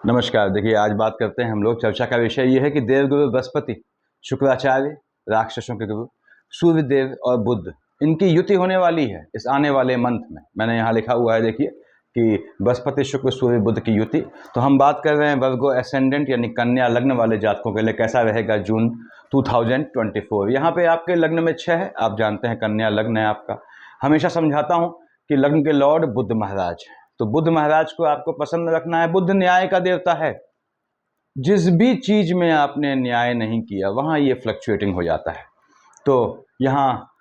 नमस्कार। देखिए, आज बात करते हैं हम लोग। चर्चा का विषय ये है कि देवगुरु बृहस्पति, शुक्राचार्य, राक्षसों के गुरु, सूर्यदेव और बुध, इनकी युति होने वाली है इस आने वाले मंथ में। मैंने यहाँ लिखा हुआ है, देखिए कि बृहस्पति, शुक्र, सूर्य, बुध की युति। तो हम बात कर रहे हैं वर्गो एसेंडेंट यानी कन्या लग्न वाले जातकों के लिए कैसा रहेगा जून 2024। यहाँ पे आपके लग्न में 6 है, आप जानते हैं कन्या लग्न है आपका। हमेशा समझाता हूँ कि लग्न के लॉर्ड बुध महाराज, तो बुध महाराज को आपको पसंद रखना है। बुध न्याय का देवता है। जिस भी चीज में आपने न्याय नहीं किया वहां ये फ्लक्चुएटिंग हो जाता है। तो यहाँ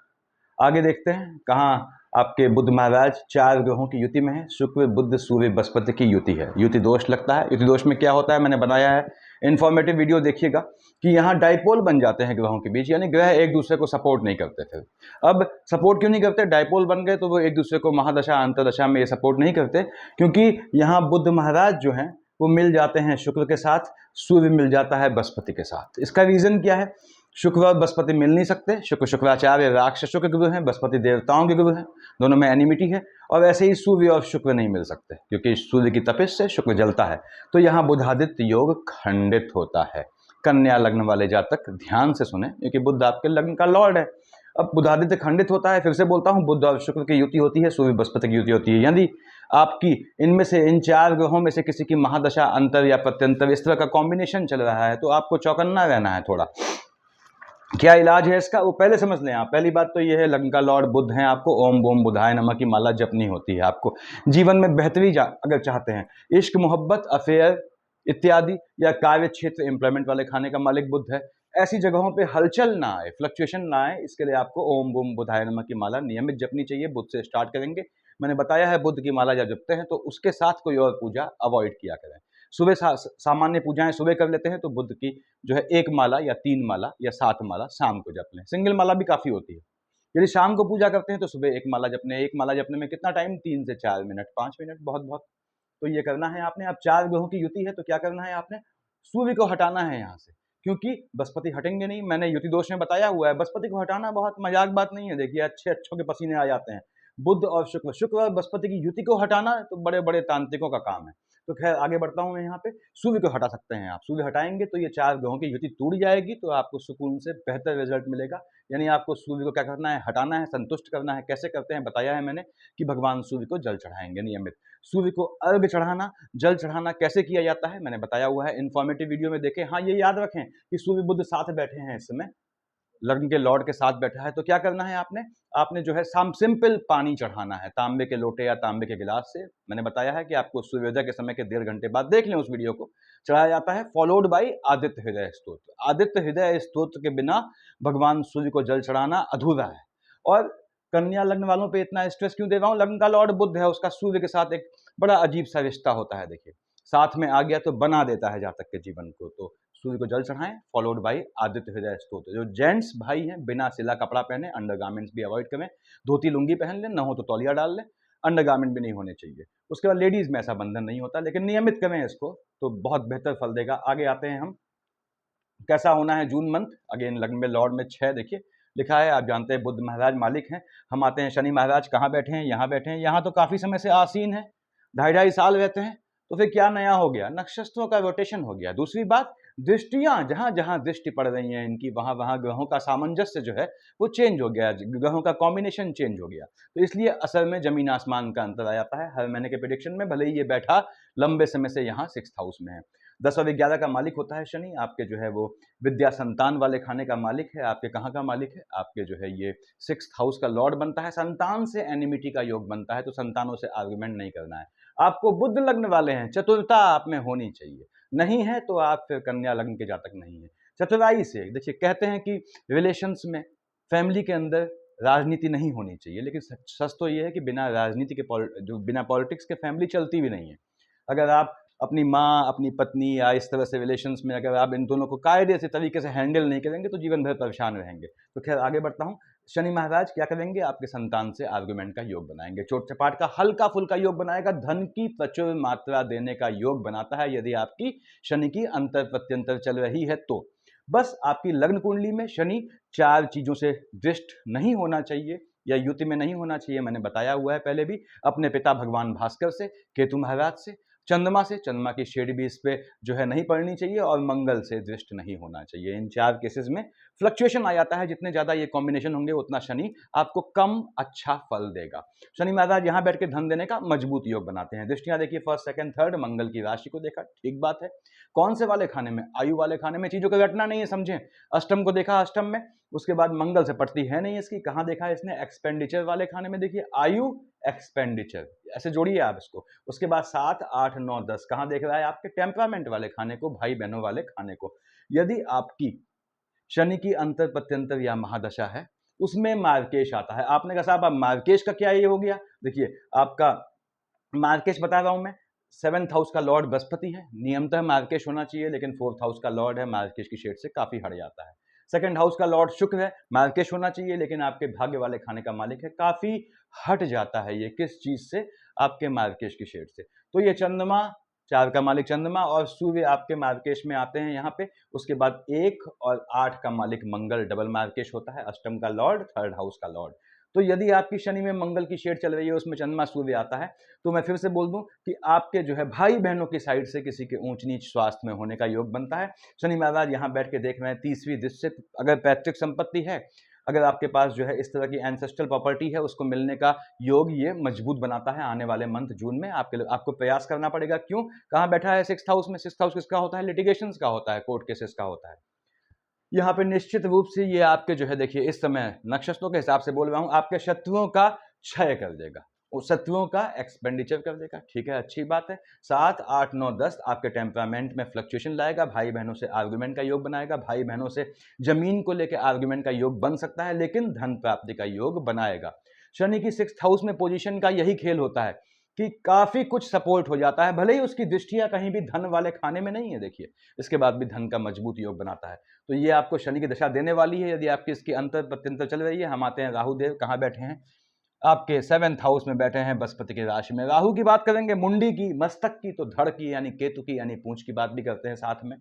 आगे देखते हैं कहाँ आपके बुध महाराज 4 ग्रहों की युति में है। शुक्र, बुध, सूर्य, बृहस्पति की युति है। युति दोष लगता है। युति दोष में क्या होता है मैंने बनाया है, इन्फॉर्मेटिव वीडियो देखिएगा कि यहाँ डाइपोल बन जाते हैं ग्रहों के बीच, यानी ग्रह एक दूसरे को सपोर्ट नहीं करते थे। अब सपोर्ट क्यों नहीं करते? डाइपोल बन गए तो वो एक दूसरे को महादशा अंतरदशा में ये सपोर्ट नहीं करते, क्योंकि यहाँ बुध महाराज जो हैं वो मिल जाते हैं शुक्र के साथ, सूर्य मिल जाता है बृहस्पति के साथ। इसका रीजन क्या है? शुक्र और बृहस्पति मिल नहीं सकते। शुक्र शुक्राचार्य राक्षसों के गुरु हैं, बृहस्पति देवताओं के गुरु हैं, दोनों में एनिमिटी है। और ऐसे ही सूर्य और शुक्र नहीं मिल सकते, क्योंकि सूर्य की तपिश से शुक्र जलता है। तो यहाँ बुधादित्य योग खंडित होता है। कन्या लग्न वाले जातक ध्यान से सुने, क्योंकि बुध आपके लग्न का लॉर्ड है। अब बुधादित्य खंडित होता है, फिर से बोलता हूँ, बुध और शुक्र की युति होती है, सूर्य बृहस्पति की युति होती है। यदि आपकी इनमें से इन 4 ग्रहों में से किसी की महादशा अंतर या प्रत्यंतर इस तरह का कॉम्बिनेशन चल रहा है तो आपको चौकन्ना रहना है थोड़ा। क्या इलाज है इसका वो पहले समझ लें आप। पहली बात तो ये है, लग्न का लॉर्ड बुध है, आपको ओम बोम बुधाय नमः की माला जपनी होती है। आपको जीवन में बेहतरी अगर चाहते हैं, इश्क, मोहब्बत, अफेयर इत्यादि, या कार्य क्षेत्र, एम्प्लॉयमेंट वाले खाने का मालिक बुध है, ऐसी जगहों पे हलचल ना आए, फ्लक्चुएशन ना आए, इसके लिए आपको ओम बोम बुधाय नमः की माला नियमित जपनी चाहिए। बुध से स्टार्ट करेंगे। मैंने बताया है बुध की माला जब जपते हैं तो उसके साथ कोई और पूजा अवॉइड किया करें। सुबह सामान्य पूजाएं सुबह कर लेते हैं तो बुध की जो है 1 माला या 3 माला या 7 माला शाम को जप लें। सिंगल माला भी काफ़ी होती है। यदि शाम को पूजा करते हैं तो सुबह 1 माला जपने। 1 माला जपने में कितना टाइम? 3 से 4 मिनट, 5 मिनट, बहुत बहुत। तो ये करना है आपने। अब 4 ग्रहों की युति है तो क्या करना है आपने? सूर्य को हटाना है यहाँ से, क्योंकि बृहस्पति हटेंगे नहीं। मैंने युति दोष में बताया हुआ है, बृहस्पति को हटाना बहुत मजाक बात नहीं है। देखिए, अच्छे अच्छों के पसीने आ जाते हैं। बुध और शुक्र, शुक्र और बृहस्पति की युति को हटाना तो बड़े बड़े तांत्रिकों का काम है। तो खैर आगे बढ़ता हूँ मैं। यहाँ पे सूर्य को हटा सकते हैं आप। सूर्य हटाएंगे तो ये 4 ग्रहों की युति टूट जाएगी, तो आपको सुकून से बेहतर रिजल्ट मिलेगा। यानी आपको सूर्य को क्या करना है? हटाना है, संतुष्ट करना है। कैसे करते हैं बताया है मैंने, कि भगवान सूर्य को जल चढ़ाएंगे नियमित। सूर्य को अर्घ चढ़ाना, जल चढ़ाना कैसे किया जाता है मैंने बताया हुआ है, इन्फॉर्मेटिव वीडियो में देखें। हाँ, ये याद रखें कि सूर्य बुध साथ बैठे हैं इस समय, लग्न के लॉर्ड के साथ बैठा है। तो क्या करना है आपने? आपने जो है सिंपल पानी चढ़ाना है, तांबे के लोटे या तांबे के गिलास से। मैंने बताया है कि आपको सूर्योदय के समय के 1.5 घंटे बाद, देख लें उस वीडियो को, चढ़ाया जाता है, फॉलोड बाई आदित्य हृदय स्तोत्र। आदित्य हृदय स्तोत्र के बिना भगवान सूर्य को जल चढ़ाना अधूरा है। और कन्या लग्न वालों पे इतना स्ट्रेस क्यों दे रहा हूँ? लग्न का लॉर्ड बुध है, उसका सूर्य के साथ एक बड़ा अजीब सा रिश्ता होता है। देखिए, साथ में आ गया तो बना देता है जातक के जीवन को। तो सूर्य को जल चढ़ाएं, फॉलोड बाई आदित्य हृदय स्तोत्र। जो जेंट्स भाई हैं, बिना सिला कपड़ा पहने, अंडरगारमेंट्स भी अवॉइड करें। धोती लुंगी पहन लें, ना हो तो तौलिया डाल लें। अंडरगारमेंट भी नहीं होने चाहिए। उसके बाद लेडीज में ऐसा बंधन नहीं होता, लेकिन नियमित करें इसको तो बहुत बेहतर फल देगा। आगे आते हैं हम, कैसा होना है जून मंथ। अगेन लग्न में लॉर्ड में 6 देखिए लिखा है, आप जानते हैं बुध महाराज मालिक हैं। हम आते हैं शनि महाराज, कहाँ बैठे हैं? यहाँ बैठे हैं। यहाँ तो काफी समय से आसीन है, 2.5 साल रहते हैं। तो फिर क्या नया हो गया? नक्षत्रों का रोटेशन हो गया। दूसरी बात, दृष्टियां जहां जहां दृष्टि पड़ रही हैं इनकी, वहां वहां ग्रहों का सामंजस्य जो है वो चेंज हो गया, ग्रहों का कॉम्बिनेशन चेंज हो गया। तो इसलिए असल में जमीन आसमान का अंतर आ जाता है हर महीने के प्रेडिक्शन में। भले ही ये बैठा लंबे समय से यहाँ 6th हाउस में है। 10 और 11 का मालिक होता है शनि, आपके जो है वो विद्या संतान वाले खाने का मालिक है। आपके कहाँ का मालिक है? आपके जो है ये 6th हाउस का लॉर्ड बनता है। संतान से एनिमिटी का योग बनता है, तो संतानों से आर्गुमेंट नहीं करना है आपको। बुध लग्न वाले हैं, चतुरता आप में होनी चाहिए। नहीं है तो आप फिर कन्या लग्न के जातक नहीं है। चतुराई से, देखिए कहते हैं कि रिलेशंस में, फैमिली के अंदर राजनीति नहीं होनी चाहिए, लेकिन सच तो ये है कि बिना राजनीति के जो बिना पॉलिटिक्स के फैमिली चलती भी नहीं है। अगर आप अपनी माँ, अपनी पत्नी या इस तरह से रिलेशंस में अगर आप इन दोनों को कायदे से तरीके से हैंडल नहीं करेंगे तो जीवन भर परेशान रहेंगे। तो खैर आगे बढ़ता हूँ। शनि महाराज क्या करेंगे? आपके संतान से आर्गुमेंट का योग बनाएंगे, चोट चपाट का हल्का फुल्का योग बनाएगा, धन की प्रचुर मात्रा देने का योग बनाता है यदि आपकी शनि की अंतर प्रत्यंतर चल रही है तो। बस आपकी लग्न कुंडली में शनि 4 चीजों से दृष्ट नहीं होना चाहिए या युति में नहीं होना चाहिए। मैंने बताया हुआ है पहले भी, अपने पिता भगवान भास्कर से, केतु महाराज से, चंद्रमा से, चंद्रमा की शेड भी इस पे जो है नहीं पड़नी चाहिए, और मंगल से दृष्ट नहीं होना चाहिए। इन 4 केसेस में फ्लक्चुएशन आ जाता है। जितने ज़्यादा ये कॉम्बिनेशन होंगे उतना शनि आपको कम अच्छा फल देगा। शनि महाराज यहाँ बैठ के धन देने का मजबूत योग बनाते हैं। दृष्टियां देखिए फर्स्ट, सेकंड, थर्ड, मंगल की राशि को देखा, ठीक बात है। कौन से वाले खाने में? आयु वाले खाने में। चीजों का घटना नहीं है, समझें। अष्टम को देखा, अष्टम में, उसके बाद मंगल से पड़ती है नहीं इसकी। कहां देखा है इसने? एक्सपेंडिचर वाले खाने में। देखिए आयु, एक्सपेंडिचर, ऐसे जोड़िए आप इसको। उसके बाद 7, 8, 9, 10 कहां देख रहा है? आपके टेम्परामेंट वाले खाने को, भाई बहनों वाले खाने को। यदि आपकी शनि की अंतर प्रत्यंतर या महादशा है, उसमें मार्केश आता है। आपने कहा साहब अब मार्केश का क्या ये हो गया? देखिए आपका मार्केश बता रहा हूं मैं, 7th हाउस का लॉर्ड बृहस्पति है। नियमतः मार्केश होना चाहिए, लेकिन 4th हाउस का लॉर्ड है, मार्केश की शेड से काफी हट जाता है। 2nd हाउस का लॉर्ड शुक्र है, मार्केश होना चाहिए, लेकिन आपके भाग्य वाले खाने का मालिक है, काफी हट जाता है ये किस चीज से? आपके मार्केश की शेड से। तो ये चंद्रमा, 4 का मालिक चंद्रमा और सूर्य आपके मार्केश में आते हैं यहाँ पे। उसके बाद 1 और 8 का मालिक मंगल डबल मार्केश होता है, अष्टम का लॉर्ड, 3rd हाउस का लॉर्ड। तो यदि आपकी शनि में मंगल की शेड चल रही है, उसमें चंद्रमा सूर्य आता है, तो मैं फिर से बोल दूं कि आपके जो है भाई बहनों की साइड से किसी के ऊंच नीच स्वास्थ्य में होने का योग बनता है। शनि महाराज यहाँ बैठ के देख रहे हैं 30वीं दृष्टि से। अगर पैतृक संपत्ति है, अगर आपके पास जो है इस तरह की एंसेस्ट्रल प्रॉपर्टी है, उसको मिलने का योग ये मजबूत बनाता है। आने वाले मंथ जून में आपको प्रयास करना पड़ेगा। क्यों? कहाँ बैठा है? 6th हाउस में। 6th हाउस किसका होता है? लिटिगेशंस का होता है, कोर्ट केसेस का होता है। यहाँ पे निश्चित रूप से ये आपके जो है, देखिए इस समय नक्षत्रों के हिसाब से बोल रहा हूं, आपके शत्रुओं का क्षय कर देगा, उस शत्रुओं का एक्सपेंडिचर कर देगा। ठीक है, अच्छी बात है। 7, 8, 9, 10 आपके टेम्परामेंट में फ्लक्चुएशन लाएगा, भाई बहनों से आर्गुमेंट का योग बनाएगा, भाई बहनों से जमीन को लेकर आर्गुमेंट का योग बन सकता है, लेकिन धन प्राप्ति का योग बनाएगा। शनि की 6th हाउस में पोजीशन का यही खेल होता है कि काफी कुछ सपोर्ट हो जाता है, भले ही उसकी दृष्टियां कहीं भी धन वाले खाने में नहीं है, देखिए इसके बाद भी धन का मजबूत योग बनाता है। तो ये आपको शनि की दशा देने वाली है। यदि आपकी इसकी अंतर प्रत्यंतर चल रही है, हम आते हैं राहु देव कहाँ बैठे हैं? आपके 7th हाउस में बैठे हैं, बृहस्पति की राशि में। राहु की बात करेंगे, मुंडी की, मस्तक की, तो धड़ की यानी केतु की यानी पूंछ की बात भी करते हैं साथ में।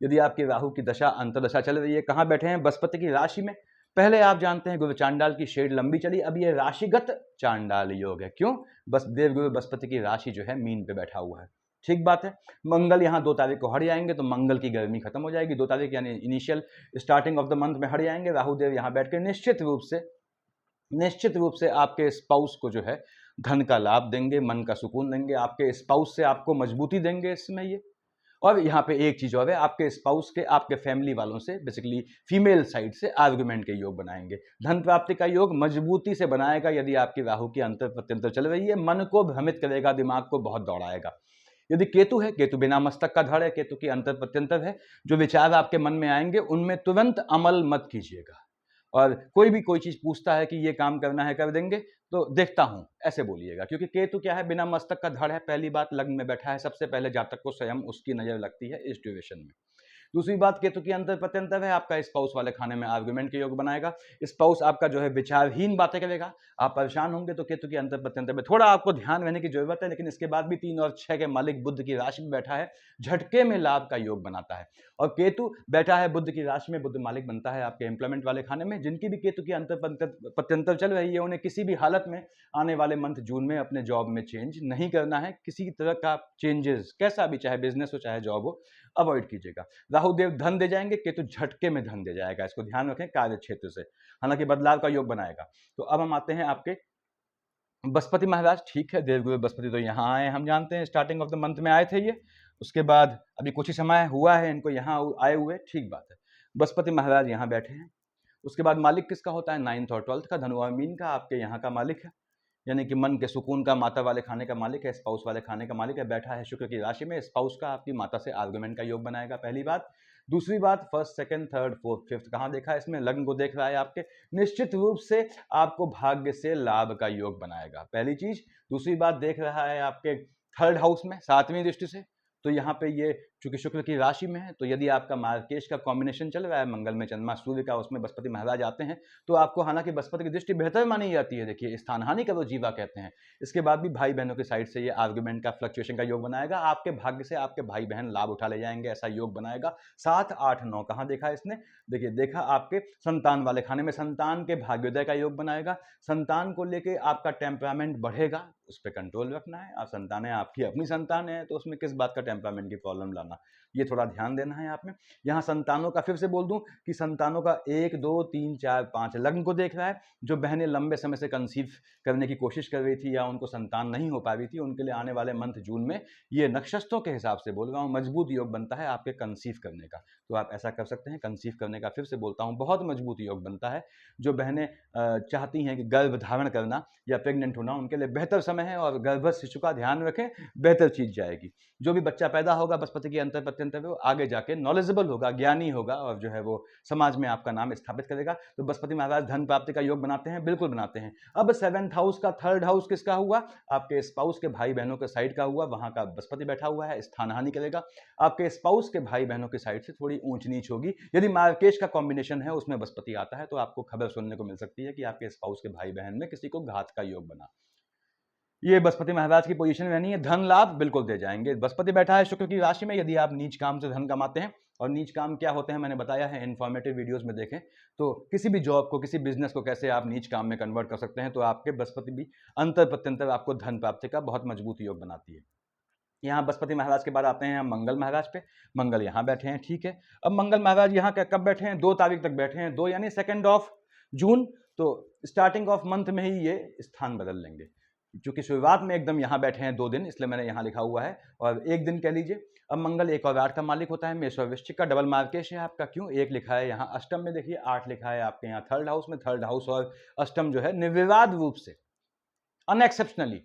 यदि आपकी राहु की दशा अंतरदशा चल रही है, कहाँ बैठे हैं? बृहस्पति की राशि में। पहले आप जानते हैं गुरु चांडाल की शेड लंबी चली, अब ये राशिगत चांडाल योग है। क्यों? बस देवगुरु बृहस्पति की राशि जो है मीन पे बैठा हुआ है। ठीक बात है। मंगल यहाँ 2 तारीख को हट जाएंगे, तो मंगल की गर्मी खत्म हो जाएगी। 2 तारीख यानी initial starting of the month में हट जाएंगे। राहु देव यहाँ बैठ के निश्चित रूप से आपके स्पाउस को जो है धन का लाभ देंगे, मन का सुकून देंगे, आपके स्पाउस से आपको मजबूती देंगे इसमें ये। और यहाँ पे एक चीज और है, आपके स्पाउस के, आपके फैमिली वालों से, बेसिकली फीमेल साइड से आर्गुमेंट के योग बनाएंगे। धन प्राप्ति का योग मजबूती से बनाएगा। यदि आपकी राहु की अंतर प्रत्यंतर चल रही है, मन को भ्रमित करेगा, दिमाग को बहुत दौड़ाएगा। यदि केतु है, केतु बिना मस्तक का धड़ है, केतु की अंतर प्रत्यंतर है, जो विचार आपके मन में आएंगे उनमें तुरंत अमल मत कीजिएगा। और कोई भी कोई चीज पूछता है कि ये काम करना है, कर देंगे, तो देखता हूं ऐसे बोलिएगा। क्योंकि केतु क्या है? बिना मस्तक का धड़ है, पहली बात लग्न में बैठा है, सबसे पहले जातक को स्वयं उसकी नजर लगती है इस ड्यूरेशन में। दूसरी बात, केतु की अंतर प्रत्यंतर है, आपका स्पाउस वाले खाने में आर्गुमेंट के योग बनाएगा। स्पाउस आपका जो है विचारहीन बातें करेगा, आप परेशान होंगे, तो केतु की अंतर प्रत्यंतर में थोड़ा आपको ध्यान रहने की जरूरत है। लेकिन इसके बाद भी 3 और 6 के मालिक बुध की राशि में बैठा है, झटके में लाभ का योग बनाता है। और केतु बैठा है बुध की राशि में, बुध मालिक बनता है आपके एम्प्लॉयमेंट वाले खाने में। जिनकी भी केतु की अंतर प्रत्यंतर चल रही है, उन्हें किसी भी हालत में आने वाले मंथ जून में अपने जॉब में चेंज नहीं करना है। किसी तरह का चेंजेस, कैसा भी, चाहे बिजनेस हो चाहे जॉब हो, अवॉइड कीजिएगा। राहु देव धन दे जाएंगे, केतु झटके में धन दे जाएगा, इसको ध्यान रखें कार्य क्षेत्र से, हालांकि बदलाव का योग बनाएगा। तो अब हम आते हैं आपके बृहस्पति महाराज। ठीक है, देवगुरु बृहस्पति तो यहाँ आए, हम जानते हैं स्टार्टिंग ऑफ द मंथ में आए थे ये, उसके बाद अभी कुछ ही समय हुआ है इनको यहाँ आए हुए, ठीक बात है। बृहस्पति महाराज यहाँ बैठे हैं। उसके बाद मालिक किसका होता है? 9th और 12th का, धनु और मीन का आपके यहाँ का मालिक है, यानी कि मन के सुकून का, माता वाले खाने का मालिक है, स्पाउस वाले खाने का मालिक है, बैठा है शुक्र की राशि में। स्पाउस का आपकी माता से आर्गुमेंट का योग बनाएगा, पहली बात। दूसरी बात, 1st, 2nd, 3rd, 4th, 5th कहाँ देखा है इसमें? लग्न को देख रहा है आपके, निश्चित रूप से आपको भाग्य से लाभ का योग बनाएगा, पहली चीज। दूसरी बात, देख रहा है आपके 3rd हाउस में 7वीं दृष्टि से, तो यहाँ पे ये चूंकि शुक्र की राशि में है, तो यदि आपका मार्केश का कॉम्बिनेशन चल रहा है मंगल में चंद्रमा सूर्य का, उसमें बृहस्पति महाराज आते हैं, तो आपको हालांकि बृहस्पति की दृष्टि बेहतर मानी जाती है। देखिए स्थान हानि का वो जीवा कहते हैं। इसके बाद भी भाई बहनों की साइड से ये आर्गुमेंट का फ्लक्चुएशन का योग बनाएगा। आपके भाग्य से आपके भाई बहन लाभ उठा ले जाएंगे, ऐसा योग बनाएगा। 7, 8, 9 कहाँ देखा इसने? देखिए देखा आपके संतान वाले खाने में, संतान के भाग्योदय का योग बनाएगा। संतान को लेके आपका टेम्परामेंट बढ़ेगा, उस पर कंट्रोल रखना है। आप संतानें आपकी अपनी संतान है, तो उसमें किस बात का टेम्परामेंट की प्रॉब्लम लाना, ये थोड़ा ध्यान देना है आप में। यहाँ संतानों का फिर से बोल दूं कि संतानों का 1, 2, 3, 4, 5 लग्न को देख रहा है। जो बहनें लंबे समय से कंसीव करने की कोशिश कर रही थी या उनको संतान नहीं हो पा रही थी, उनके लिए आने वाले मंथ जून में, ये नक्षत्रों के हिसाब से बोल रहा हूँ, मजबूत योग बनता है आपके कंसीव करने का। तो आप ऐसा कर सकते हैं, कंसीव करने का फिर से बोलता हूँ बहुत मजबूत योग बनता है। जो बहनें चाहती हैं कि गर्भ धारण करना या प्रेग्नेंट होना, उनके लिए बेहतर समय है। और गर्भस्थ शिशु का ध्यान रखें, बेहतर चीज जाएगी। जो भी बच्चा पैदा होगा बृहस्पति के अंतर प्रत्यंतर वो आगे जाके नॉलेजेबल होगा, ज्ञानी होगा, और जो है वो समाज में आपका नाम स्थापित करेगा। तो बृहस्पति महाराज धन प्राप्ति का योग बनाते हैं, बिल्कुल बनाते हैं। अब 7th हाउस का 3rd हाउस किसका हुआ? आपके स्पाउस के भाई बहनों के साइड का हुआ। वहां का बृहस्पति बैठा हुआ है, स्थान हानि करेगा। आपके स्पाउस के भाई बहनों की साइड से थोड़ी ऊंच नीच होगी। यदि मार्केश का कॉम्बिनेशन है उसमें बृहस्पति आता है, तो आपको खबर सुनने को मिल सकती है कि आपके स्पाउस के भाई बहन में किसी को घात का योग बना। ये बृहस्पति महाराज की पोजीशन रहनी है। धन लाभ बिल्कुल दे जाएंगे। बृहस्पति बैठा है शुक्र की राशि में। यदि आप नीच काम से धन कमाते हैं, और नीच काम क्या होते हैं मैंने बताया है, इन्फॉर्मेटिव वीडियोस में देखें, तो किसी भी जॉब को, किसी बिजनेस को कैसे आप नीच काम में कन्वर्ट कर सकते हैं। तो आपके बृहस्पति भी अंतर प्रत्यंतर आपको धन प्राप्ति का बहुत मजबूत योग बनाती है। यहाँ बृहस्पति महाराज के बाद आते हैं हम मंगल महाराज पे। मंगल यहाँ बैठे हैं, ठीक है। अब मंगल महाराज यहाँ कब बैठे हैं? 2 तारीख तक बैठे हैं, 2 यानी 2 जून। तो स्टार्टिंग ऑफ मंथ में ही ये स्थान बदल लेंगे। चूंकि शुरुआत में एकदम यहाँ बैठे हैं 2 दिन, इसलिए मैंने यहाँ लिखा हुआ है, और 1 दिन कह लीजिए। अब मंगल 1 और 8 का मालिक होता है। मेष और वृश्चिक का डबल मार्केश है आपका। क्यों 1 लिखा है यहाँ अष्टम में? देखिए 8 लिखा है आपके यहाँ 3rd हाउस में। 3rd हाउस और अष्टम जो है निर्विवाद रूप से, अनएक्सेप्शनली,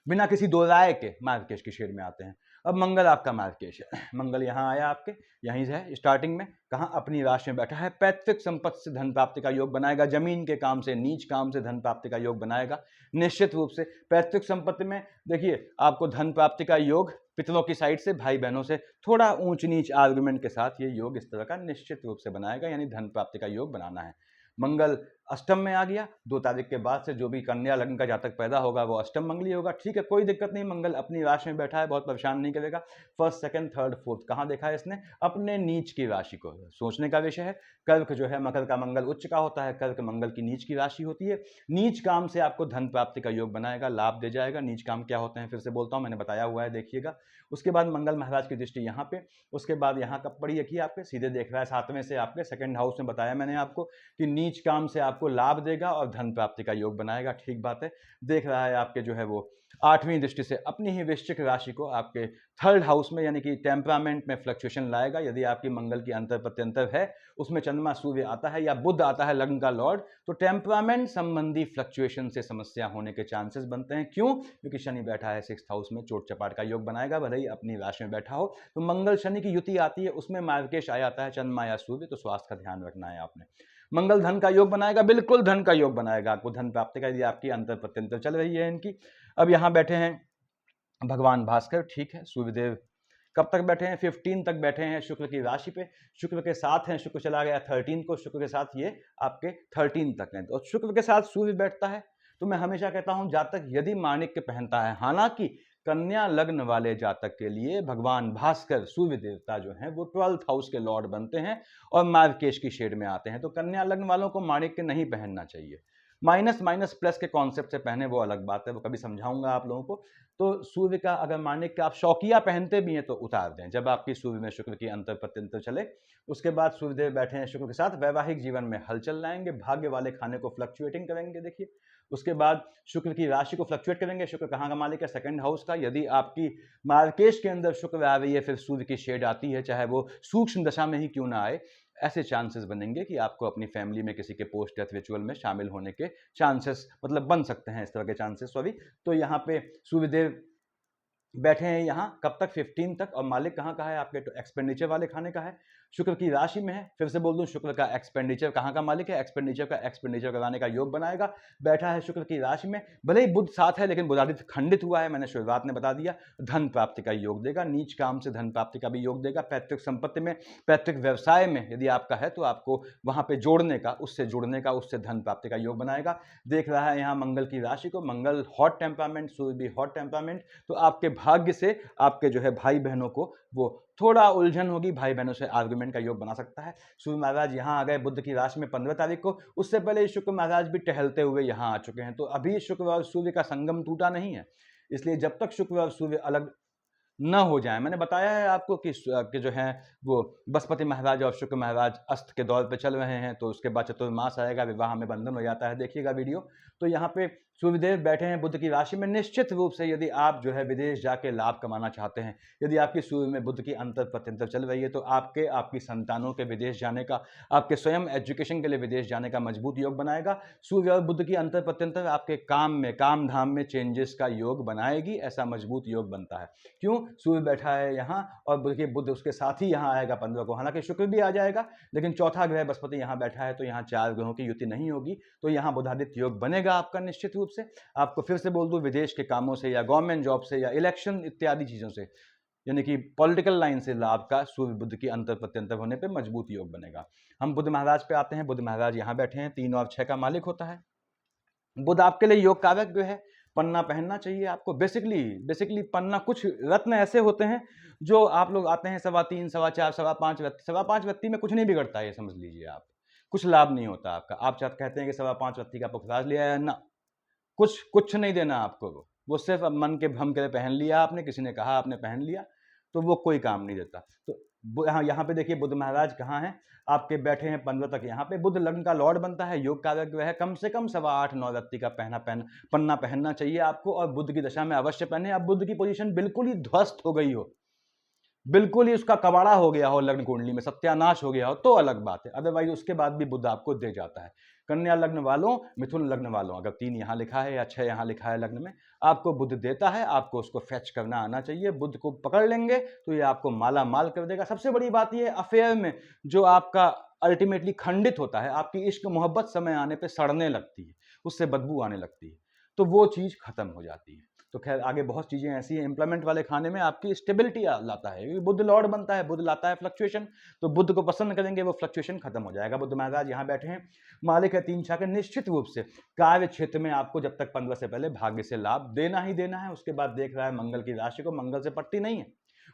बिना किसी दो राय के मार्केश की शेड में आते हैं। अब मंगल आपका मार्केश है। मंगल यहाँ आया आपके, यहीं से है स्टार्टिंग में। कहाँ? अपनी राशि में बैठा है। पैतृक संपत्ति से धन प्राप्ति का योग बनाएगा। जमीन के काम से, नीच काम से धन प्राप्ति का योग बनाएगा निश्चित रूप से। पैतृक संपत्ति में देखिए आपको धन प्राप्ति का योग पितरों की साइड से, भाई बहनों से थोड़ा ऊंच नीच आर्गुमेंट के साथ ये योग इस तरह का निश्चित रूप से बनाएगा, यानी धन प्राप्ति का योग बनाना है। मंगल अष्टम में आ गया। 2 तारीख के बाद से जो भी कन्या लग्न का जातक पैदा होगा वो अष्टम मंगली होगा, ठीक है, कोई दिक्कत नहीं। मंगल अपनी राशि में बैठा है, बहुत परेशान नहीं करेगा। 1st, 2nd, 3rd, 4th कहाँ देखा है इसने? अपने नीच की राशि को। सोचने का विषय है। कर्क जो है मकर का मंगल उच्च का होता है, कर्क मंगल की नीच की राशि होती है। नीच काम से आपको धन प्राप्ति का योग बनाएगा, लाभ दे जाएगा। नीच काम क्या होते हैं फिर से बोलता हूँ, मैंने बताया हुआ है, देखिएगा। उसके बाद मंगल महाराज की दृष्टि यहाँ पे, उसके बाद यहाँ कब पड़ी है? आपके सीधे देख रहा है 7वें से आपके 2nd हाउस में। बताया मैंने आपको कि नीच काम से आपको लाभ देगा और धन प्राप्ति का योग बनाएगा, ठीक बात है। देख रहा है आपके जो है वो 8वीं दृष्टि से अपनी ही वृश्चिक राशि को आपके 3rd हाउस में, यानी कि टेम्परामेंट में फ्लक्चुएशन लाएगा। यदि आपकी मंगल की अंतर प्रत्यंतर है, उसमें चंद्रमा सूर्य आता है या बुध आता है लग्न का लॉर्ड, तो टेम्परामेंट संबंधी फ्लक्चुएशन से समस्या होने के चांसेस बनते हैं। क्यों? क्योंकि शनि बैठा है 6th हाउस में, चोट चपाट का योग बनाएगा, भले ही अपनी राशि में बैठा हो। तो मंगल शनि की युति आती है, उसमें मार्केश आ जाता है चंद्रमा या सूर्य, तो स्वास्थ्य का ध्यान रखना है आपने। मंगल धन का योग बनाएगा, बिल्कुल धन का योग बनाएगा आपको धन प्राप्ति का, यदि आपकी अंतर प्रत्यंतर चल रही है इनकी। अब यहाँ बैठे हैं भगवान भास्कर, ठीक है। सूर्यदेव कब तक बैठे हैं? 15 तक बैठे हैं शुक्र की राशि पे। शुक्र के साथ हैं, शुक्र चला गया 13 को, शुक्र के साथ ये आपके 13 तक हैं। और शुक्र के साथ सूर्य बैठता है, तो मैं हमेशा कहता हूं जातक यदि माणिक्य पहनता है, हालांकि कन्या लग्न वाले जातक के लिए भगवान भास्कर सूर्य देवता जो हैं वो 12th हाउस के लॉर्ड बनते हैं और मार्केश की शेड में आते हैं। तो कन्या लग्न वालों को माणिक्य नहीं पहनना चाहिए। माइनस माइनस प्लस के कॉन्सेप्ट से पहने वो अलग बात है, वो कभी समझाऊंगा आप लोगों को। तो सूर्य का अगर माणिक्य आप शौकिया पहनते भी हैं तो उतार दें, जब आपकी सूर्य में शुक्र की अंतर प्रत्यंतर चले। उसके बाद सूर्यदेव बैठे हैं शुक्र के साथ, वैवाहिक जीवन में हलचल लाएंगे, भाग्य वाले खाने को फ्लक्चुएटिंग करेंगे। देखिए उसके बाद शुक्र की राशि को फ्लक्चुएट करेंगे। शुक्र कहाँ का मालिक है? 2nd हाउस का। यदि आपकी मार्केश के अंदर शुक्र आ रही है, फिर सूर्य की शेड आती है, चाहे वो सूक्ष्म दशा में ही क्यों ना आए, ऐसे चांसेस बनेंगे कि आपको अपनी फैमिली में किसी के पोस्ट डेथ रिचुअल में शामिल होने के चांसेस मतलब बन सकते हैं, इस तरह के चांसेस। सॉरी, तो यहाँ पे सूर्यदेव बैठे हैं यहाँ कब तक 15 तक, और मालिक कहाँ का है आपके, तो एक्सपेंडिचर वाले खाने का है, शुक्र की राशि में है। फिर से बोल दूं, शुक्र का एक्सपेंडिचर कहाँ का मालिक है, एक्सपेंडिचर का, एक्सपेंडिचर कराने का योग बनाएगा, बैठा है शुक्र की राशि में। भले ही बुध साथ है लेकिन बुधादित्य खंडित हुआ है, मैंने शुरुआत में बता दिया। धन प्राप्ति का योग देगा, नीच काम से धन प्राप्ति का भी योग देगा। पैतृक संपत्ति में, पैतृक व्यवसाय में यदि आपका है तो आपको वहां पे जोड़ने का, उससे जुड़ने का, उससे धन प्राप्ति का योग बनाएगा। देख रहा है यहाँ मंगल की राशि को, मंगल हॉट टेम्परामेंट, सूर्य भी हॉट टेम्परामेंट, तो आपके भाग्य से आपके जो है भाई बहनों को वो थोड़ा उलझन होगी, भाई बहनों से आर्गुमेंट का योग बना सकता है। सूर्य महाराज यहाँ आ गए बुध की राशि में 15 तारीख को, उससे पहले शुक्र महाराज भी टहलते हुए यहाँ आ चुके हैं। तो अभी शुक्र और सूर्य का संगम टूटा नहीं है, इसलिए जब तक शुक्र और सूर्य अलग न हो जाए, मैंने बताया है आपको कि जो है वो बृहस्पति महाराज और शुक्र महाराज अस्त के दौर पे चल रहे हैं, तो उसके बाद चतुर्मास आएगा, विवाह में बंधन हो जाता है, देखिएगा वीडियो। तो यहाँ पे सूर्यदेव बैठे हैं बुध की राशि में। निश्चित रूप से यदि आप जो है विदेश जाके लाभ कमाना चाहते हैं, यदि आपकी सूर्य में बुध की अंतर प्रत्यंतर चल रही है, तो आपकी संतानों के विदेश जाने का, आपके स्वयं एजुकेशन के लिए विदेश जाने का मजबूत योग बनाएगा। सूर्य और बुध की अंतर प्रत्यंतर आपके काम में, काम धाम में चेंजेस का योग बनाएगी, ऐसा मजबूत योग बनता है। क्यों? सूर्य बैठा है यहाँ और बुध उसके साथ ही यहाँ आएगा 15 को, हालांकि शुक्र भी आ जाएगा, लेकिन चौथा ग्रह बृहस्पति यहाँ बैठा है, तो यहाँ 4 ग्रहों की युति नहीं होगी, तो यहाँ बुधादित्य योग बनेगा आपका निश्चित रूप से। आपको फिर से बोल दूं, विदेश के कामों से या गवर्नमेंट जॉब से या इलेक्शन इत्यादि चीजों से, यानी कि पॉलिटिकल लाइन से लाभ का सूर्य बुध की अंतर प्रत्यंतर होने पे मजबूत योग बनेगा। हम बुध महाराज पे आते हैं। बुध महाराज यहाँ बैठे हैं, 3 और 6 का मालिक होता है। बुध आपके लिए योग कारक जो है, पन्ना पहनना चाहिए आपको। बेसिकली पन्ना, कुछ रत्न ऐसे होते हैं जो आप लोग आते हैं 3.25, 4.25, 5.5 व्यक्ति में कुछ नहीं बिगड़ता है, ये समझ लीजिए आप। कुछ लाभ नहीं होता आपका। आप चाहे कहते हैं कि 5.25 व्यक्ति का पुखराज लिया है ना, कुछ नहीं देना आपको। वो सिर्फ मन के भ्रम के लिए पहन लिया आपने, किसी ने कहा आपने पहन लिया, तो वो कोई काम नहीं देता। तो यहाँ पे देखिए बुध महाराज कहाँ हैं आपके, बैठे हैं 15 तक यहाँ पे। बुध लग्न का लॉर्ड बनता है, योग कारक जो है, कम से कम 8.25-9 व्यक्ति का पन्ना पहनना चाहिए आपको, और बुध की दशा में अवश्य पहने। अब बुध की पोजीशन बिल्कुल ही ध्वस्त हो गई हो, बिल्कुल ही उसका कबाड़ा हो गया हो, लग्न कुंडली में सत्यानाश हो गया हो, तो अलग बात है। अदरवाइज उसके बाद भी बुध आपको दे जाता है। कन्या लग्न वालों, मिथुन लग्न वालों, अगर 3 यहाँ लिखा है या 6 यहाँ लिखा है लग्न में, आपको बुध देता है, आपको उसको फैच करना आना चाहिए। बुध को पकड़ लेंगे तो ये आपको माला माल कर देगा। सबसे बड़ी बात ये, अफेयर में जो आपका अल्टीमेटली खंडित होता है, आपकी इश्क मोहब्बत समय आने पर सड़ने लगती है, उससे बदबू आने लगती है, तो वो चीज़ खत्म हो जाती है। तो खैर आगे बहुत चीज़ें ऐसी हैं, इंप्लीमेंट वाले खाने में आपकी स्टेबिलिटी लाता है, क्योंकि बुध लॉर्ड बनता है, बुध लाता है फ्लक्चुएशन, तो बुध को पसंद करेंगे, वो फ्लक्चुएशन खत्म हो जाएगा। बुध महाराज यहाँ बैठे हैं, मालिक है 3 छाके। निश्चित रूप से कार्य क्षेत्र में आपको जब तक 15 से पहले भाग्य से लाभ देना ही देना है। उसके बाद देख रहा है मंगल की राशि को, मंगल से पट्टी नहीं है,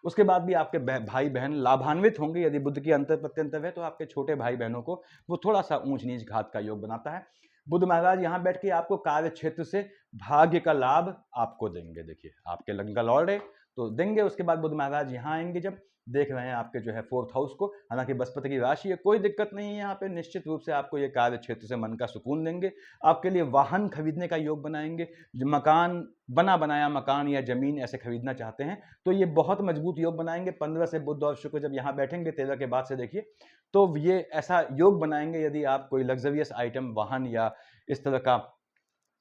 उसके बाद भी आपके भाई बहन लाभान्वित होंगे। यदि बुध की अंतर प्रत्यंतर है तो आपके छोटे भाई बहनों को वो थोड़ा सा ऊंच नीच घात का योग बनाता है। बुध महाराज यहाँ बैठ के आपको कार्य क्षेत्र से भाग्य का लाभ आपको देंगे। देखिए आपके लग्न का लॉर्ड है तो देंगे। उसके बाद बुध महाराज यहाँ आएंगे, जब देख रहे हैं आपके जो है 4th हाउस को, हालांकि बृहस्पति की राशि है, कोई दिक्कत नहीं है यहाँ पे। निश्चित रूप से आपको ये कार्य क्षेत्र से मन का सुकून देंगे, आपके लिए वाहन खरीदने का योग बनाएंगे। जो मकान, बना बनाया मकान या जमीन ऐसे खरीदना चाहते हैं तो ये बहुत मजबूत योग बनाएंगे। 15 से बुध और शुक्र जब यहाँ बैठेंगे, 13 के बाद से देखिए, तो ये ऐसा योग बनाएंगे। यदि आप कोई लग्जरियस आइटम, वाहन या इस तरह का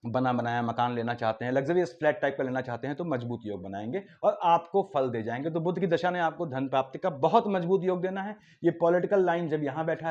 बना बनाया मकान लेना चाहते हैं, लग्जरियस फ्लैट टाइप का लेना चाहते हैं, तो मजबूत योग बनाएंगे और आपको फल दे जाएंगे। तो बुध की दशा ने आपको धन प्राप्ति का बहुत मजबूत योग देना है। ये पॉलिटिकल लाइन जब यहाँ बैठा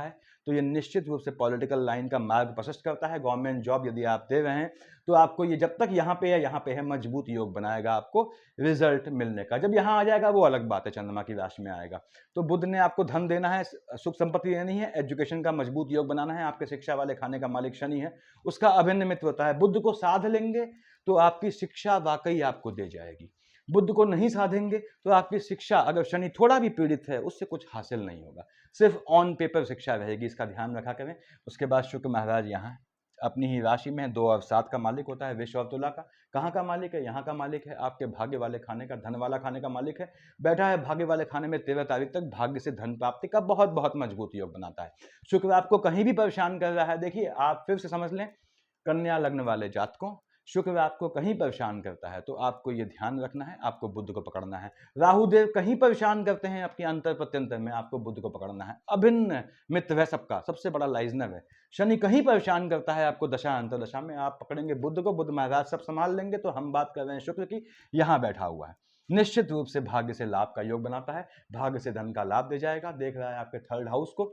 है, तो ये निश्चित रूप से पॉलिटिकल लाइन का मार्ग प्रशस्त करता है। गवर्नमेंट जॉब यदि आप दे रहे हैं तो आपको ये जब तक यहाँ पे है मजबूत योग बनाएगा आपको रिजल्ट मिलने का। जब यहाँ आ जाएगा वो अलग बात है, चंद्रमा की राशि में आएगा। तो बुध ने आपको धन देना है, सुख संपत्ति देनी है, एजुकेशन का मजबूत योग बनाना है। आपके शिक्षा वाले खाने का मालिक शनि है, उसका अभिन्न मित्र होता है। बुध को साध लेंगे तो आपकी शिक्षा वाकई आपको दे जाएगी। बुध को नहीं साधेंगे तो आपकी शिक्षा, अगर शनि थोड़ा भी पीड़ित है, उससे कुछ हासिल नहीं होगा, सिर्फ ऑन पेपर शिक्षा रहेगी, इसका ध्यान रखा करें। उसके बाद शुक्र महाराज यहाँ अपनी ही राशि में 2 और 7 का मालिक होता है, वृष और तुला का। कहाँ का मालिक है? यहाँ का मालिक है, आपके भाग्य वाले खाने का, धन वाला खाने का मालिक है। बैठा है भाग्य वाले खाने में 13 तारीख तक, भाग्य से धन प्राप्ति का बहुत बहुत मजबूत योग बनाता है। शुक्र आपको कहीं भी परेशान कर रहा है, देखिए आप फिर से समझ लें, कन्या लग्न वाले जातकों, शुक्र आपको कहीं परेशान करता है तो आपको ये ध्यान रखना है, आपको बुध को पकड़ना है। राहु देव कहीं परेशान करते हैं आपके अंतर प्रत्यंतर में, आपको बुध को पकड़ना है। अभिन्न मित्र है सबका, सबसे बड़ा लाइजनर है। शनि कहीं परेशान करता है आपको दशा अंतरदशा में, आप पकड़ेंगे बुध को, बुध महाराज सब संभाल लेंगे। तो हम बात कर रहे हैं शुक्र की, यहाँ बैठा हुआ है, निश्चित रूप से भाग्य से लाभ का योग बनाता है, भाग्य से धन का लाभ दे जाएगा। देख रहा है आपके थर्ड हाउस को,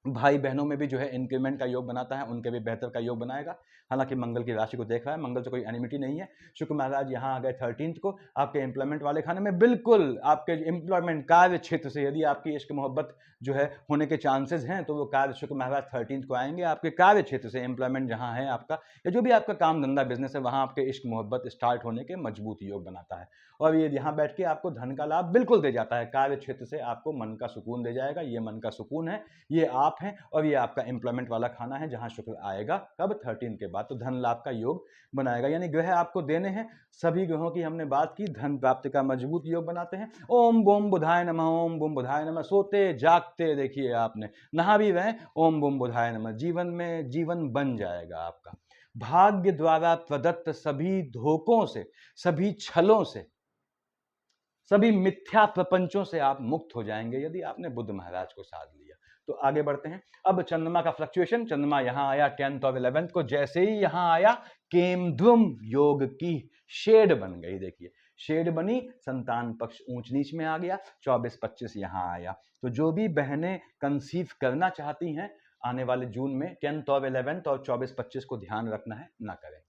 भाई बहनों में भी जो है इंक्रीमेंट का योग बनाता है, उनके भी बेहतर का योग बनाएगा। हालांकि मंगल की राशि को देख रहा है, मंगल से कोई एनिमिटी नहीं है। शुक्र महाराज यहाँ आ गए 13 को आपके एम्प्लॉयमेंट वाले खाने में, बिल्कुल आपके एम्प्लॉयमेंट कार्य क्षेत्र से यदि आपकी इश्क मोहब्बत जो है होने के चांसेस हैं तो वो कार्य शुक्र महाराज 13 को आएंगे आपके कार्य क्षेत्र से। एम्प्लॉयमेंट जहाँ है आपका या जो भी आपका काम धंधा बिजनेस है वहाँ आपके इश्क मोहब्बत स्टार्ट होने के मजबूत योग बनाता है। और ये यहाँ बैठ के आपको धन का लाभ बिल्कुल दे जाता है, कार्य क्षेत्र से आपको मन का सुकून दे जाएगा। ये मन का सुकून है, ये आप हैं, और ये आपका एम्प्लॉयमेंट वाला खाना है जहां शुक्र आएगा कब 13 के बाद, तो धन लाभ का योग बनाएगा। यानी ग्रह आपको देने हैं, सभी ग्रहों की हमने बात की, धन प्राप्ति का मजबूत योग बनाते हैं। ओम बूम बुधाय नमः, ओम बूम बुधाय नमः। सोते जागते देखिए आपने, नहा भी रहे, ओम बूम बुधाय नमः। जीवन में जीवन बन जाएगा आपका। भाग्य द्वारा प्रदत्त सभी धोखों से, सभी छलों से, सभी मिथ्या प्रपंचों से आप मुक्त हो जाएंगे यदि आपने बुध महाराज को साथ लिया। तो आगे बढ़ते हैं। अब चंद्रमा का फ्लक्चुएशन, चंद्रमा यहां आया 10th और 11th को, जैसे ही यहां आया केमद्रुम योग की शेड बन गई। देखिए शेड बनी, संतान पक्ष ऊंच नीच में आ गया, 24-25 यहां आया। तो जो भी बहनें कंसीव करना चाहती हैं आने वाले जून में, 10th और 11th और 24-25 को ध्यान रखना है, ना करें।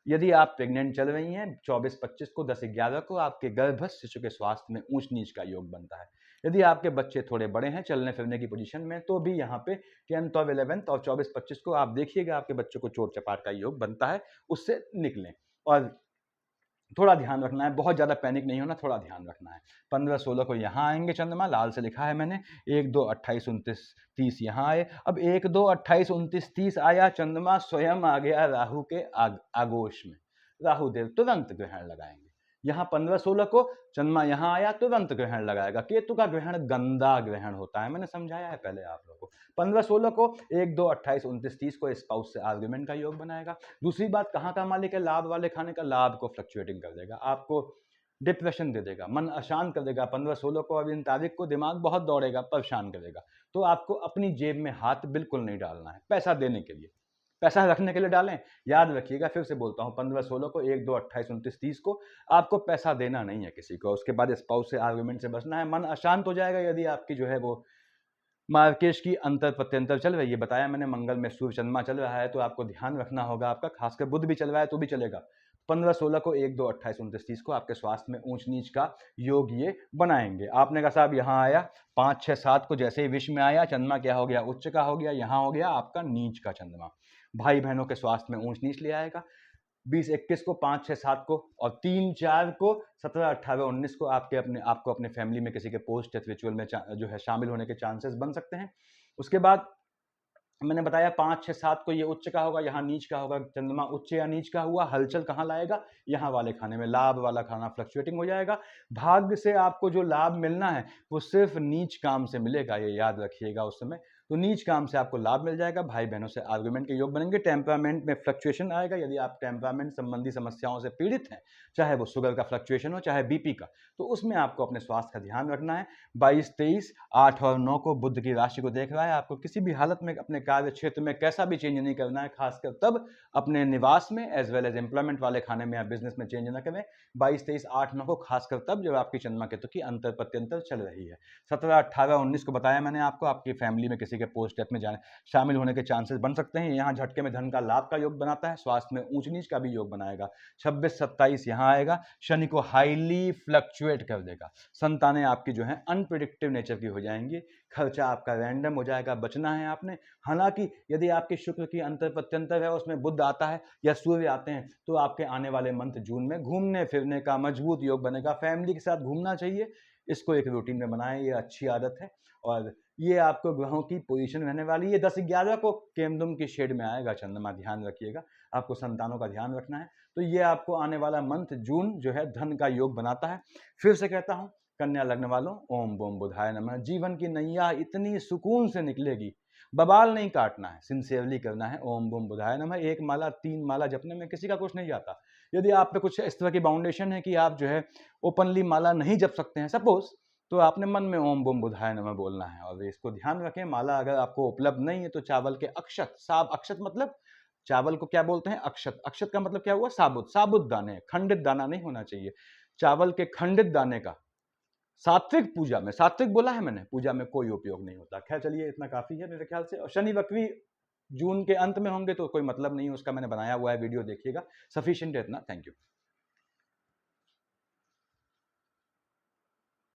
यदि आप प्रेग्नेंट चल रही हैं 24-25 को, 10-11 को आपके गर्भस्थ शिशु के स्वास्थ्य में ऊंच नीच का योग बनता है। यदि आपके बच्चे थोड़े बड़े हैं, चलने फिरने की पोजीशन में, तो भी यहाँ पे 10th और 11th और 24-25 को आप देखिएगा आपके बच्चों को चोट चपाट का योग बनता है, उससे निकलें। और थोड़ा ध्यान रखना है, बहुत ज़्यादा पैनिक नहीं होना, थोड़ा ध्यान रखना है। 15-16 को यहाँ आएंगे चंद्रमा, लाल से लिखा है मैंने, 1-2 28 29 30 यहाँ आए। अब 1-2 28 29 30 आया, चंद्रमा स्वयं आ गया राहु के आगोश में। राहु देव तुरंत ग्रहण लगाएंगे। यहाँ 15-16 को चंद्रमा यहाँ आया, तुरंत ग्रहण लगाएगा। केतु का ग्रहण गंदा ग्रहण होता है, मैंने समझाया है पहले आप लोगों को। 15-16 को 1-2 28 29 30 को स्पाउस से आर्ग्यूमेंट का योग बनाएगा। दूसरी बात, कहाँ का मालिक है? लाभ वाले खाने का, लाभ को फ्लक्चुएटिंग कर देगा, आपको डिप्रेशन दे देगा, मन अशांत कर देगा। 15-16 को अब इन तारीख को दिमाग बहुत दौड़ेगा, परेशान करेगा। तो आपको अपनी जेब में हाथ बिल्कुल नहीं डालना है पैसा देने के लिए, पैसा रखने के लिए डालें। याद रखिएगा, फिर से बोलता हूँ, 15-16 को 1-2 28 29 30 को आपको पैसा देना नहीं है किसी को। उसके बाद स्पाउस से आर्गुमेंट से बचना है। मन अशांत हो जाएगा यदि आपकी जो है वो मार्केश की अंतर प्रत्यंतर चल रही है। बताया मैंने, मंगल में सूर्य चंद्रमा चल रहा है, तो आपको ध्यान रखना होगा आपका, खासकर बुध भी चल रहा है तो भी चलेगा। 15-16 को 1-2 28 29 30 को आपके स्वास्थ्य में ऊंच नीच का योग ये बनाएंगे। आपने कहा साहब यहाँ आया 5, 6, 7 को, जैसे ही विश्व में आया चंद्रमा क्या हो गया? उच्च का हो गया। यहाँ हो गया आपका नीच का चंद्रमा, भाई बहनों के स्वास्थ्य में ऊंच नीच ले आएगा। 20-21 को, 5, 6, 7 को, और 3, 4 को, 17, 18, 19 को आपको अपने फैमिली में किसी के पोस्ट डेथ रिचुअल में जो है शामिल होने के चांसेस बन सकते हैं। उसके बाद मैंने बताया 5, 6, 7 को ये उच्च का होगा, यहाँ नीच का होगा। चंद्रमा उच्च या नीच का हुआ, हलचल कहाँ लाएगा? यहाँ वाले खाने में, लाभ वाला खाना फ्लक्चुएटिंग हो जाएगा। भाग्य से आपको जो लाभ मिलना है वो सिर्फ नीच काम से मिलेगा, ये याद रखिएगा उस समय। तो नीच काम से आपको लाभ मिल जाएगा, भाई बहनों से आर्गुमेंट के योग बनेंगे। टेम्परामेंट में फ्लक्चुएशन आएगा, यदि आप टेम्परामेंट संबंधी समस्याओं से पीड़ित हैं, चाहे वो शुगर का फ्लक्चुएशन हो, चाहे बीपी का, तो उसमें आपको अपने स्वास्थ्य का ध्यान रखना है। 22, 23, 8 और 9 को बुध की राशि को देख रहा है, आपको किसी भी हालत में अपने कार्य क्षेत्र में कैसा भी चेंज नहीं करना है, खासकर तब अपने निवास में एज वेल एज एम्प्लॉयमेंट वाले खाने में या बिजनेस में चेंज न करें। 22, 23, 8, 9 को खासकर तब जब आपकी चंद्रमा केतु की अंतर प्रत्यंतर चल रही है। 17, 18, 19 को बताया मैंने आपको, आपकी फैमिली में किसी के पोस्ट डेथ में शामिल होने के चांसेस बन सकते हैं। यहाँ झटके में धन का लाभ का योग बनाता है, स्वास्थ्य में ऊंच नीच का भी योग बनाएगा। 26, 27 यहाँ आएगा, शनि को हाईली फ्लक्चुएट कर देगा। संतानें आपकी जो है अनप्रिडिक्टिव नेचर की हो जाएंगी, खर्चा आपका रैंडम हो जाएगा, बचना है आपने। हालांकि यदि आपके शुक्र की अंतर प्रत्यंतर है, उसमें बुध आता है या सूर्य आते हैं, तो आपके आने वाले मंथ जून में घूमने फिरने का मजबूत योग बनेगा। फैमिली के साथ घूमना चाहिए, इसको एक रूटीन में बनाएं, ये अच्छी आदत है। और ये आपको ग्रहों की पोजीशन रहने वाली है। 10-11 को केमद्रुम की शेड में आएगा चंद्रमा, ध्यान रखिएगा, आपको संतानों का ध्यान रखना है। तो ये आपको आने वाला मंथ जून जो है धन का योग बनाता है। फिर से कहता हूँ, कन्या लग्न वालों, ओम बूम बुधाय नमः। जीवन की नैया इतनी सुकून से निकलेगी, बवाल नहीं काटना है, सिंसियरली करना है। ओम बम बुधाय नमः 1 माला 3 माला जपने में किसी का कुछ नहीं जाता। यदि आप पे कुछ इस तरह की बाउंडेशन है कि आप जो है ओपनली माला नहीं जप सकते हैं सपोज, तो आपने मन में ओम बम बुधाय नमः बोलना है। और इसको ध्यान रखें, माला अगर आपको उपलब्ध नहीं है तो चावल के अक्षत, अक्षत मतलब चावल को क्या बोलते हैं, अक्षत। अक्षत का मतलब क्या हुआ, साबुत। साबुत दाने, खंडित दाना नहीं होना चाहिए। चावल के खंडित दाने का सात्विक पूजा में, सात्विक बोला है मैंने, पूजा में कोई उपयोग नहीं होता। खैर चलिए, इतना काफी है मेरे ख्याल से। और शनि वक्री जून के अंत में होंगे तो कोई मतलब नहीं है उसका, मैंने बनाया हुआ है वीडियो, देखिएगा। सफिशिएंट है इतना। Thank you.